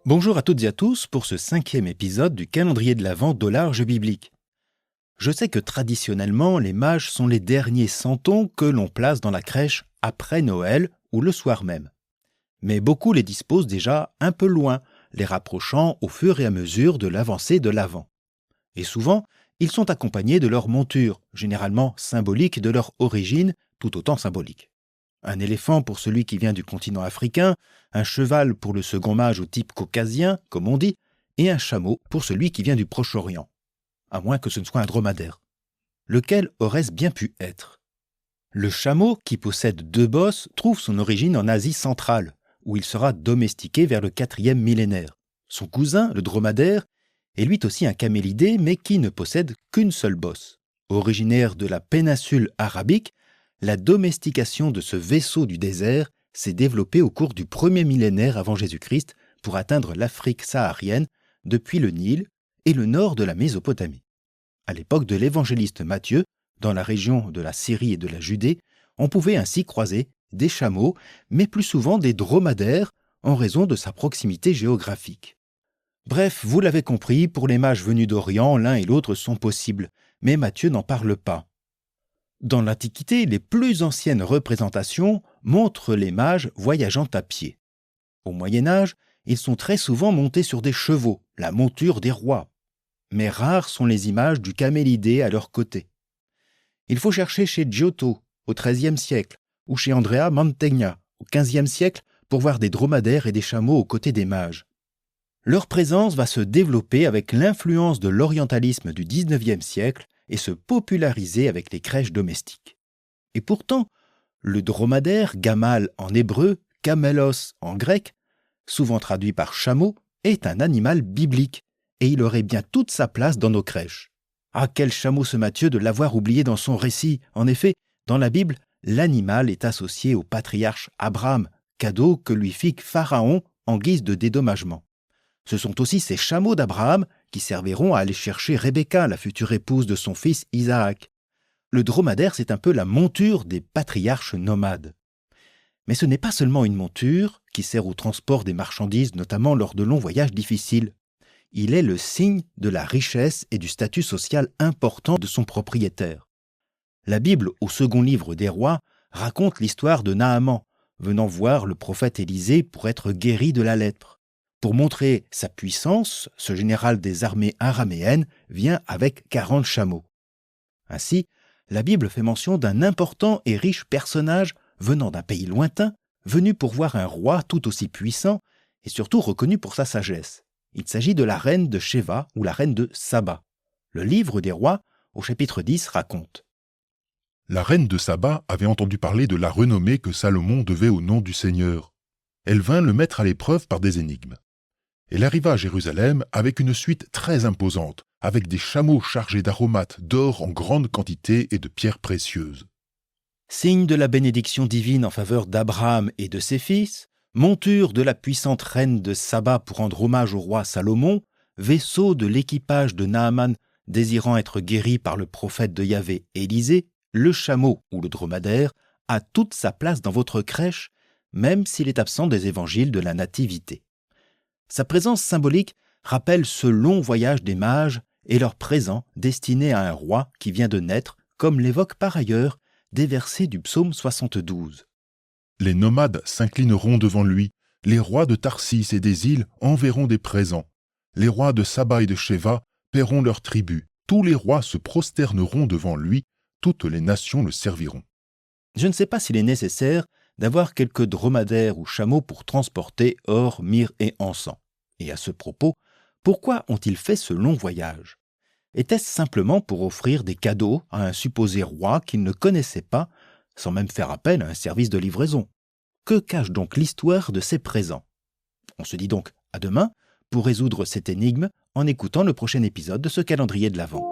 Bonjour à toutes et à tous pour ce 5e épisode du calendrier de l'Avent d'Au large biblique. Je sais que traditionnellement, les mages sont les derniers santons que l'on place dans la crèche après Noël ou le soir même. Mais beaucoup les disposent déjà un peu loin, les rapprochant au fur et à mesure de l'avancée de l'Avent. Et souvent, ils sont accompagnés de leur monture, généralement symbolique de leur origine, tout autant symbolique. Un éléphant pour celui qui vient du continent africain, un cheval pour le second mage au type caucasien, comme on dit, et un chameau pour celui qui vient du Proche-Orient, à moins que ce ne soit un dromadaire. Lequel aurait-ce bien pu être ? Le chameau, qui possède 2 bosses, trouve son origine en Asie centrale, où il sera domestiqué vers le 4e millénaire. Son cousin, le dromadaire, est lui aussi un camélidé, mais qui ne possède qu'une seule bosse. Originaire de la péninsule arabique, la domestication de ce vaisseau du désert s'est développée au cours du 1er millénaire avant Jésus-Christ pour atteindre l'Afrique saharienne depuis le Nil et le nord de la Mésopotamie. À l'époque de l'évangéliste Matthieu, dans la région de la Syrie et de la Judée, on pouvait ainsi croiser des chameaux, mais plus souvent des dromadaires en raison de sa proximité géographique. Bref, vous l'avez compris, pour les mages venus d'Orient, l'un et l'autre sont possibles, mais Matthieu n'en parle pas. Dans l'Antiquité, les plus anciennes représentations montrent les mages voyageant à pied. Au Moyen-Âge, ils sont très souvent montés sur des chevaux, la monture des rois. Mais rares sont les images du camélidé à leur côté. Il faut chercher chez Giotto, au XIIIe siècle, ou chez Andrea Mantegna, au XVe siècle, pour voir des dromadaires et des chameaux aux côtés des mages. Leur présence va se développer avec l'influence de l'orientalisme du XIXe siècle et se populariser avec les crèches domestiques. Et pourtant, le dromadaire, gamal en hébreu, kamelos en grec, souvent traduit par chameau, est un animal biblique, et il aurait bien toute sa place dans nos crèches. Ah, quel chameau ce Matthieu de l'avoir oublié dans son récit. En effet, dans la Bible, l'animal est associé au patriarche Abraham, cadeau que lui fit Pharaon en guise de dédommagement. Ce sont aussi ces chameaux d'Abraham qui serviront à aller chercher Rebecca, la future épouse de son fils Isaac. Le dromadaire, c'est un peu la monture des patriarches nomades. Mais ce n'est pas seulement une monture qui sert au transport des marchandises, notamment lors de longs voyages difficiles. Il est le signe de la richesse et du statut social important de son propriétaire. La Bible, au 2e livre des Rois, raconte l'histoire de Naaman, venant voir le prophète Élisée pour être guéri de la lèpre. Pour montrer sa puissance, ce général des armées araméennes vient avec 40 chameaux. Ainsi, la Bible fait mention d'un important et riche personnage venant d'un pays lointain, venu pour voir un roi tout aussi puissant et surtout reconnu pour sa sagesse. Il s'agit de la reine de Sheba ou la reine de Saba. Le livre des Rois, au chapitre 10, raconte. La reine de Saba avait entendu parler de la renommée que Salomon devait au nom du Seigneur. Elle vint le mettre à l'épreuve par des énigmes. Elle arriva à Jérusalem avec une suite très imposante, avec des chameaux chargés d'aromates, d'or en grande quantité et de pierres précieuses. Signe de la bénédiction divine en faveur d'Abraham et de ses fils, monture de la puissante reine de Saba pour rendre hommage au roi Salomon, vaisseau de l'équipage de Naaman désirant être guéri par le prophète de Yahvé Élisée, le chameau ou le dromadaire a toute sa place dans votre crèche, même s'il est absent des évangiles de la Nativité. Sa présence symbolique rappelle ce long voyage des mages et leur présent destiné à un roi qui vient de naître, comme l'évoquent par ailleurs des versets du psaume 72. Les nomades s'inclineront devant lui, les rois de Tarsis et des îles enverront des présents. Les rois de Saba et de Sheva paieront leur tribut. Tous les rois se prosterneront devant lui, toutes les nations le serviront. Je ne sais pas s'il est nécessaire d'avoir quelques dromadaires ou chameaux pour transporter or, myrrhe et encens. Et à ce propos, pourquoi ont-ils fait ce long voyage ? Était-ce simplement pour offrir des cadeaux à un supposé roi qu'ils ne connaissaient pas, sans même faire appel à un service de livraison ? Que cache donc l'histoire de ces présents ? On se dit donc à demain pour résoudre cette énigme en écoutant le prochain épisode de ce calendrier de l'Avent.